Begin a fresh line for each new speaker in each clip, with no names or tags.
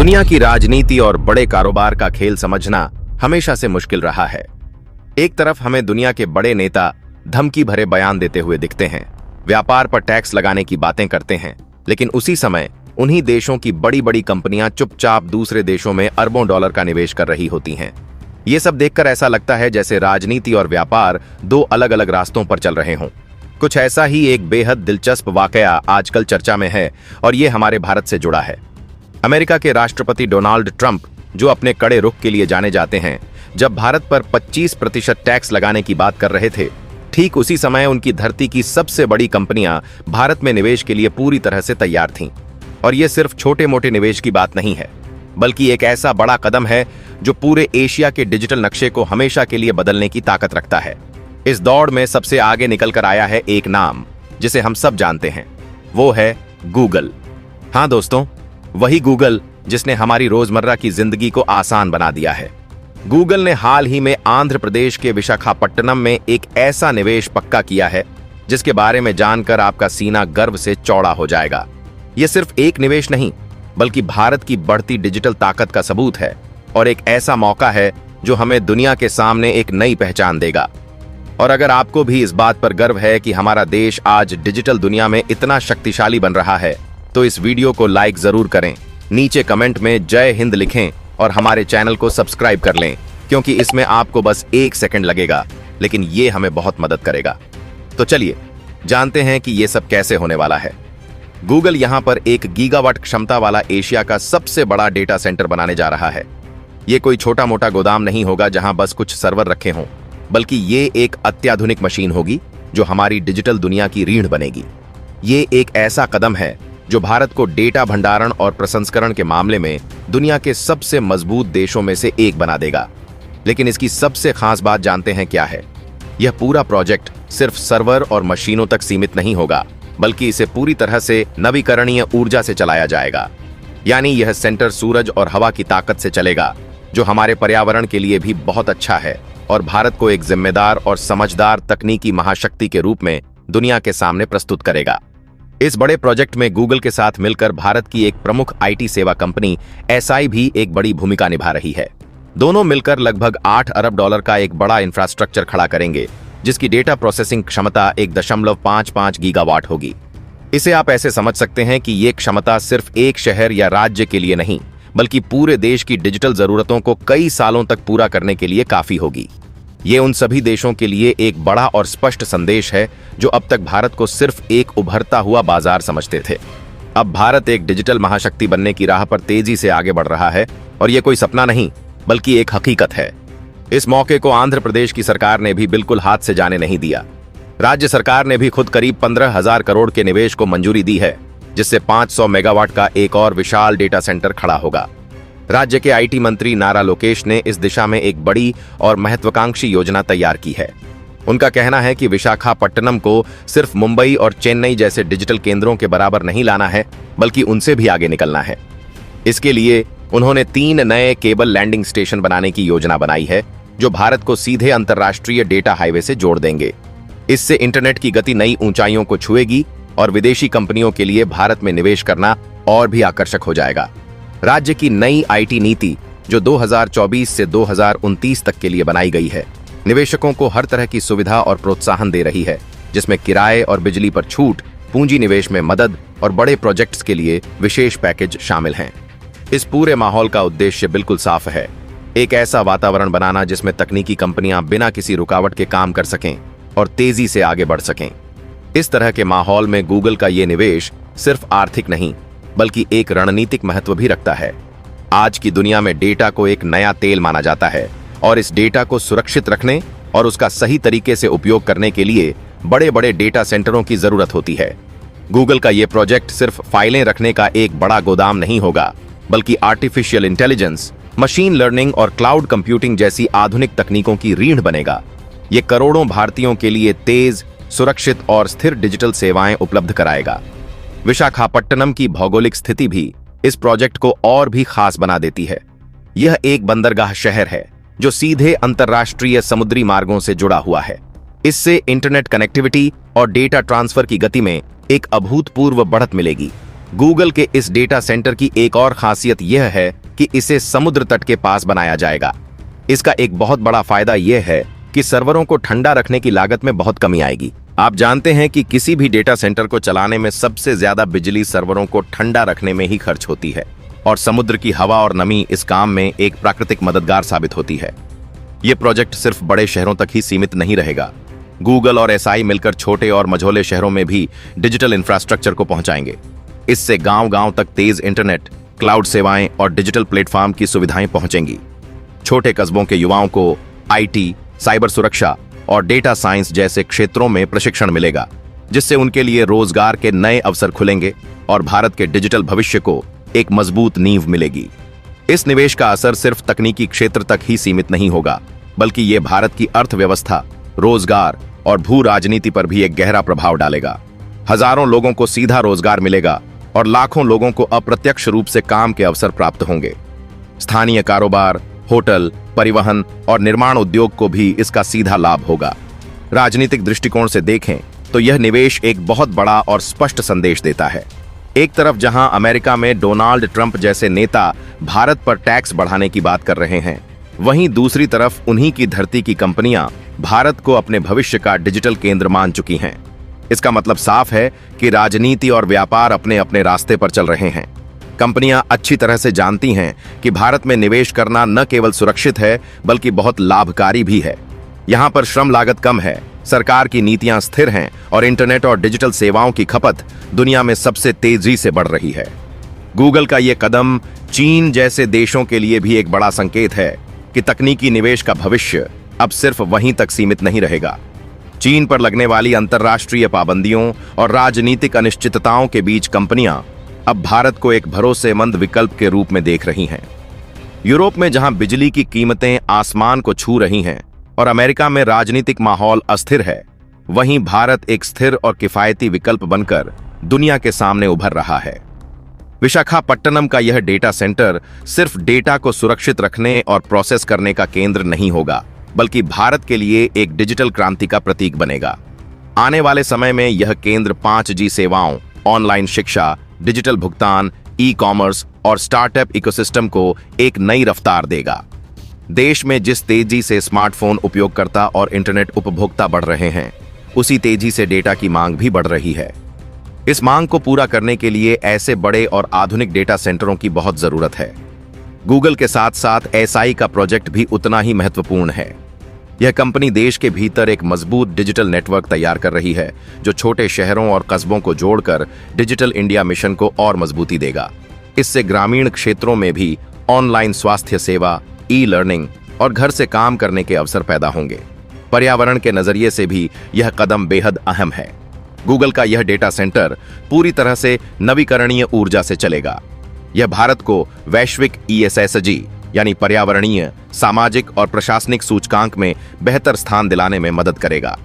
दुनिया की राजनीति और बड़े कारोबार का खेल समझना हमेशा से मुश्किल रहा है। एक तरफ हमें दुनिया के बड़े नेता धमकी भरे बयान देते हुए दिखते हैं, व्यापार पर टैक्स लगाने की बातें करते हैं, लेकिन उसी समय उन्हीं देशों की बड़ी बड़ी कंपनियां चुपचाप दूसरे देशों में अरबों डॉलर का निवेश कर रही होती हैं। ये सब देखकर ऐसा लगता है जैसे राजनीति और व्यापार दो अलग अलग रास्तों पर चल रहे हों। कुछ ऐसा ही एक बेहद दिलचस्प वाकया आजकल चर्चा में है और ये हमारे भारत से जुड़ा है। अमेरिका के राष्ट्रपति डोनाल्ड ट्रंप, जो अपने कड़े रुख के लिए जाने जाते हैं, जब भारत पर 25% टैक्स लगाने की बात कर रहे थे, ठीक उसी समय उनकी धरती की सबसे बड़ी कंपनियां भारत में निवेश के लिए पूरी तरह से तैयार थीं। और ये सिर्फ छोटे मोटे निवेश की बात नहीं है, बल्कि एक ऐसा बड़ा कदम है जो पूरे एशिया के डिजिटल नक्शे को हमेशा के लिए बदलने की ताकत रखता है। इस दौड़ में सबसे आगे निकलकर आया है एक नाम जिसे हम सब जानते हैं, वो है गूगल। हाँ दोस्तों, वही गूगल जिसने हमारी रोजमर्रा की जिंदगी को आसान बना दिया है। गूगल ने हाल ही में आंध्र प्रदेश के विशाखापट्टनम में एक ऐसा निवेश पक्का किया है जिसके बारे में जानकर आपका सीना गर्व से चौड़ा हो जाएगा। यह सिर्फ एक निवेश नहीं, बल्कि भारत की बढ़ती डिजिटल ताकत का सबूत है और एक ऐसा मौका है जो हमें दुनिया के सामने एक नई पहचान देगा। और अगर आपको भी इस बात पर गर्व है कि हमारा देश आज डिजिटल दुनिया में इतना शक्तिशाली बन रहा है, तो इस वीडियो को लाइक जरूर करें, नीचे कमेंट में जय हिंद लिखें और हमारे चैनल को सब्सक्राइब कर लें, क्योंकि इसमें आपको बस 1 सेकंड लगेगा, लेकिन ये हमें बहुत मदद करेगा। तो चलिए जानते हैं कि ये सब कैसे होने वाला है। गूगल यहां पर 1 गीगावाट क्षमता वाला एशिया का सबसे बड़ा डेटा सेंटर बनाने जा रहा है। ये कोई छोटा मोटा गोदाम नहीं होगा जहां बस कुछ सर्वर रखे हों, बल्कि ये एक अत्याधुनिक मशीन होगी जो हमारी डिजिटल दुनिया की रीढ़ बनेगी। ये एक ऐसा कदम है जो भारत को डेटा भंडारण और प्रसंस्करण के मामले में दुनिया के सबसे मजबूत देशों में से एक बना देगा। लेकिन इसकी सबसे खास बात जानते हैं क्या है? यह पूरा प्रोजेक्ट सिर्फ सर्वर और मशीनों तक सीमित नहीं होगा, बल्कि इसे पूरी तरह से नवीकरणीय ऊर्जा से चलाया जाएगा। यानी यह सेंटर सूरज और हवा की ताकत से चलेगा, जो हमारे पर्यावरण के लिए भी बहुत अच्छा है और भारत को एक जिम्मेदार और समझदार तकनीकी महाशक्ति के रूप में दुनिया के सामने प्रस्तुत करेगा। इस बड़े प्रोजेक्ट में गूगल के साथ मिलकर भारत की एक प्रमुख आईटी सेवा कंपनी एसआई भी एक बड़ी भूमिका निभा रही है। दोनों मिलकर लगभग 8 अरब डॉलर का एक बड़ा इंफ्रास्ट्रक्चर खड़ा करेंगे, जिसकी डेटा प्रोसेसिंग क्षमता 1.55 गीगावाट होगी। इसे आप ऐसे समझ सकते हैं कि ये क्षमता सिर्फ एक शहर या राज्य के लिए नहीं, बल्कि पूरे देश की डिजिटल जरूरतों को कई सालों तक पूरा करने के लिए काफी होगी। ये उन सभी देशों के लिए एक बड़ा और स्पष्ट संदेश है जो अब तक भारत को सिर्फ एक उभरता हुआ बाजार समझते थे। अब भारत एक डिजिटल महाशक्ति बनने की राह पर तेजी से आगे बढ़ रहा है और ये कोई सपना नहीं, बल्कि एक हकीकत है। इस मौके को आंध्र प्रदेश की सरकार ने भी बिल्कुल हाथ से जाने नहीं दिया। राज्य सरकार ने भी खुद करीब 15,000 करोड़ के निवेश को मंजूरी दी है, जिससे 500 मेगावाट का एक और विशाल डेटा सेंटर खड़ा होगा। राज्य के आईटी मंत्री नारा लोकेश ने इस दिशा में एक बड़ी और महत्वाकांक्षी योजना तैयार की है। उनका कहना है कि विशाखापट्टनम को सिर्फ मुंबई और चेन्नई जैसे डिजिटल केंद्रों के बराबर नहीं लाना है, बल्कि उनसे भी आगे निकलना है। इसके लिए उन्होंने 3 नए केबल लैंडिंग स्टेशन बनाने की योजना बनाई है, जो भारत को सीधे अंतर्राष्ट्रीय डेटा हाईवे से जोड़ देंगे। इससे इंटरनेट की गति नई ऊंचाइयों को छुएगी और विदेशी कंपनियों के लिए भारत में निवेश करना और भी आकर्षक हो जाएगा। राज्य की नई आईटी नीति, जो 2024 से 2029 तक के लिए बनाई गई है, निवेशकों को हर तरह की सुविधा और प्रोत्साहन दे रही है, जिसमें किराए और बिजली पर छूट, पूंजी निवेश में मदद और बड़े प्रोजेक्ट्स के लिए विशेष पैकेज शामिल हैं। इस पूरे माहौल का उद्देश्य बिल्कुल साफ है, एक ऐसा वातावरण बनाना जिसमें तकनीकी कंपनियां बिना किसी रुकावट के काम कर सकें और तेजी से आगे बढ़ सकें। इस तरह के माहौल में गूगल का ये निवेश सिर्फ आर्थिक नहीं, बल्कि एक रणनीतिक महत्व भी रखता है। आज की दुनिया में डेटा को एक नया तेल माना जाता है और इस डेटा को सुरक्षित रखने और उसका सही तरीके से उपयोग करने के लिए बड़े बड़े डेटा सेंटरों की जरूरत होती है। गूगल का ये प्रोजेक्ट सिर्फ फाइलें रखने का एक बड़ा गोदाम नहीं होगा, बल्कि आर्टिफिशियल इंटेलिजेंस, मशीन लर्निंग और क्लाउड कंप्यूटिंग जैसी आधुनिक तकनीकों की रीढ़ बनेगा। ये करोड़ों भारतीयों के लिए तेज, सुरक्षित और स्थिर डिजिटल सेवाएं उपलब्ध कराएगा। विशाखापट्टनम की भौगोलिक स्थिति भी इस प्रोजेक्ट को और भी खास बना देती है। यह एक बंदरगाह शहर है जो सीधे अंतर्राष्ट्रीय समुद्री मार्गों से जुड़ा हुआ है। इससे इंटरनेट कनेक्टिविटी और डेटा ट्रांसफर की गति में एक अभूतपूर्व बढ़त मिलेगी। गूगल के इस डेटा सेंटर की एक और खासियत यह है कि इसे समुद्र तट के पास बनाया जाएगा। इसका एक बहुत बड़ा फायदा यह है कि सर्वरों को ठंडा रखने की लागत में बहुत कमी आएगी। आप जानते हैं कि किसी भी डेटा सेंटर को चलाने में सबसे ज्यादा बिजली सर्वरों को ठंडा रखने में ही खर्च होती है, और समुद्र की हवा और नमी इस काम में एक प्राकृतिक मददगार साबित होती है। यह प्रोजेक्ट सिर्फ बड़े शहरों तक ही सीमित नहीं रहेगा। गूगल और एसआई मिलकर छोटे और मझोले शहरों में भी डिजिटल इंफ्रास्ट्रक्चर को पहुंचाएंगे। इससे गांव-गांव तक तेज इंटरनेट, क्लाउड सेवाएं और डिजिटल प्लेटफॉर्म की सुविधाएं पहुंचेंगी। छोटे कस्बों के युवाओं को आईटी, साइबर सुरक्षा और डेटा साइंस जैसे क्षेत्रों में प्रशिक्षण मिलेगा, जिससे उनके लिए रोजगार के नए अवसर खुलेंगे और भारत के डिजिटल भविष्य को एक मजबूत नींव मिलेगी। इस निवेश का असर सिर्फ तकनीकी क्षेत्र तक ही सीमित नहीं होगा, बल्कि ये भारत की अर्थव्यवस्था, रोजगार और भू राजनीति पर भी एक गहरा प्रभाव डालेगा। हजारों लोगों को सीधा रोजगार मिलेगा और लाखों लोगों को अप्रत्यक्ष रूप से काम के अवसर प्राप्त होंगे। स्थानीय कारोबार, होटल, परिवहन और निर्माण उद्योग को भी इसका सीधा लाभ होगा। राजनीतिक दृष्टिकोण से देखें तो यह निवेश एक बहुत बड़ा और स्पष्ट संदेश देता है। एक तरफ जहां अमेरिका में डोनाल्ड ट्रंप जैसे नेता भारत पर टैक्स बढ़ाने की बात कर रहे हैं, वहीं दूसरी तरफ उन्हीं की धरती की कंपनियां भारत को अपने भविष्य का डिजिटल केंद्र मान चुकी हैं। इसका मतलब साफ है कि राजनीति और व्यापार अपने अपने रास्ते पर चल रहे हैं। कंपनियां अच्छी तरह से जानती हैं कि भारत में निवेश करना न केवल सुरक्षित है, बल्कि बहुत लाभकारी भी है। यहां पर श्रम लागत कम है, सरकार की नीतियां स्थिर हैं और इंटरनेट और डिजिटल सेवाओं की खपत दुनिया में सबसे तेजी से बढ़ रही है। गूगल का यह कदम चीन जैसे देशों के लिए भी एक बड़ा संकेत है कि तकनीकी निवेश का भविष्य अब सिर्फ वहीं तक सीमित नहीं रहेगा। चीन पर लगने वाली अंतर्राष्ट्रीय पाबंदियों और राजनीतिक अनिश्चितताओं के बीच कंपनियां अब भारत को एक भरोसेमंद विकल्प के रूप में देख रही हैं। यूरोप में जहां बिजली की कीमतें आसमान को छू रही हैं और अमेरिका में राजनीतिक माहौल अस्थिर है, वहीं भारत एक स्थिर और किफायती विकल्प बनकर दुनिया के सामने उभर रहा है। विशाखापट्टनम का यह डेटा सेंटर सिर्फ डेटा को सुरक्षित रखने और प्रोसेस करने का केंद्र नहीं होगा, बल्कि भारत के लिए एक डिजिटल क्रांति का प्रतीक बनेगा। आने वाले समय में यह केंद्र 5G सेवाओं, ऑनलाइन शिक्षा, डिजिटल भुगतान, ई-कॉमर्स और स्टार्टअप इकोसिस्टम को एक नई रफ्तार देगा। देश में जिस तेजी से स्मार्टफोन उपयोगकर्ता और इंटरनेट उपभोक्ता बढ़ रहे हैं, उसी तेजी से डेटा की मांग भी बढ़ रही है। इस मांग को पूरा करने के लिए ऐसे बड़े और आधुनिक डेटा सेंटरों की बहुत जरूरत है। गूगल के साथ साथ एसआई का प्रोजेक्ट भी उतना ही महत्वपूर्ण है। यह कंपनी देश के भीतर एक मजबूत डिजिटल नेटवर्क तैयार कर रही है, जो छोटे शहरों और कस्बों को जोड़कर डिजिटल इंडिया मिशन को और मजबूती देगा। इससे ग्रामीण क्षेत्रों में भी ऑनलाइन स्वास्थ्य सेवा, ई-लर्निंग और घर से काम करने के अवसर पैदा होंगे। पर्यावरण के नजरिए से भी यह कदम बेहद अहम है। गूगल का यह डेटा सेंटर पूरी तरह से नवीकरणीय ऊर्जा से चलेगा। यह भारत को वैश्विक ESG यानी पर्यावरणीय, सामाजिक और प्रशासनिक सूचकांक में बेहतर स्थान दिलाने में मदद करेगा।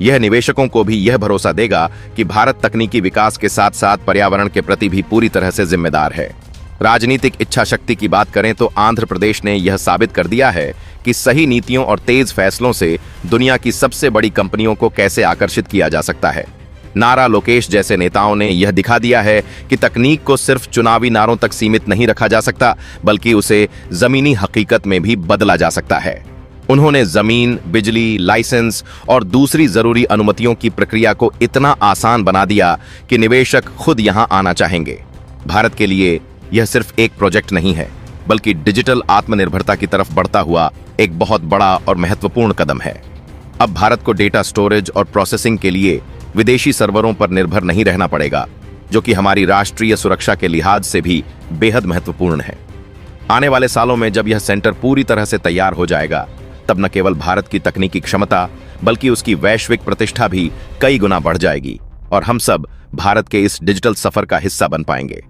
यह निवेशकों को भी यह भरोसा देगा कि भारत तकनीकी विकास के साथ साथ पर्यावरण के प्रति भी पूरी तरह से जिम्मेदार है। राजनीतिक इच्छा शक्ति की बात करें तो आंध्र प्रदेश ने यह साबित कर दिया है कि सही नीतियों और तेज फैसलों से दुनिया की सबसे बड़ी कंपनियों को कैसे आकर्षित किया जा सकता है। नारा लोकेश जैसे नेताओं ने यह दिखा दिया है कि तकनीक को सिर्फ चुनावी नारों तक सीमित नहीं रखा जा सकता, बल्कि उसे जमीनी हकीकत में भी बदला जा सकता है। उन्होंने जमीन, बिजली, लाइसेंस और दूसरी जरूरी अनुमतियों की प्रक्रिया को इतना आसान बना दिया कि निवेशक खुद यहां आना चाहेंगे। भारत के लिए यह सिर्फ एक प्रोजेक्ट नहीं है, बल्कि डिजिटल आत्मनिर्भरता की तरफ बढ़ता हुआ एक बहुत बड़ा और महत्वपूर्ण कदम है। अब भारत को डेटा स्टोरेज और प्रोसेसिंग के लिए विदेशी सर्वरों पर निर्भर नहीं रहना पड़ेगा, जो कि हमारी राष्ट्रीय सुरक्षा के लिहाज से भी बेहद महत्वपूर्ण है। आने वाले सालों में जब यह सेंटर पूरी तरह से तैयार हो जाएगा, तब न केवल भारत की तकनीकी क्षमता, बल्कि उसकी वैश्विक प्रतिष्ठा भी कई गुना बढ़ जाएगी और हम सब भारत के इस डिजिटल सफर का हिस्सा बन पाएंगे।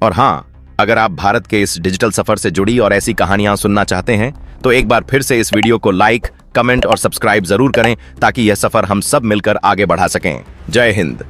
और हाँ, अगर आप भारत के इस डिजिटल सफर से जुड़ी और ऐसी कहानियां सुनना चाहते हैं, तो एक बार फिर से इस वीडियो को लाइक, कमेंट और सब्सक्राइब जरूर करें, ताकि यह सफर हम सब मिलकर आगे बढ़ा सकें। जय हिंद।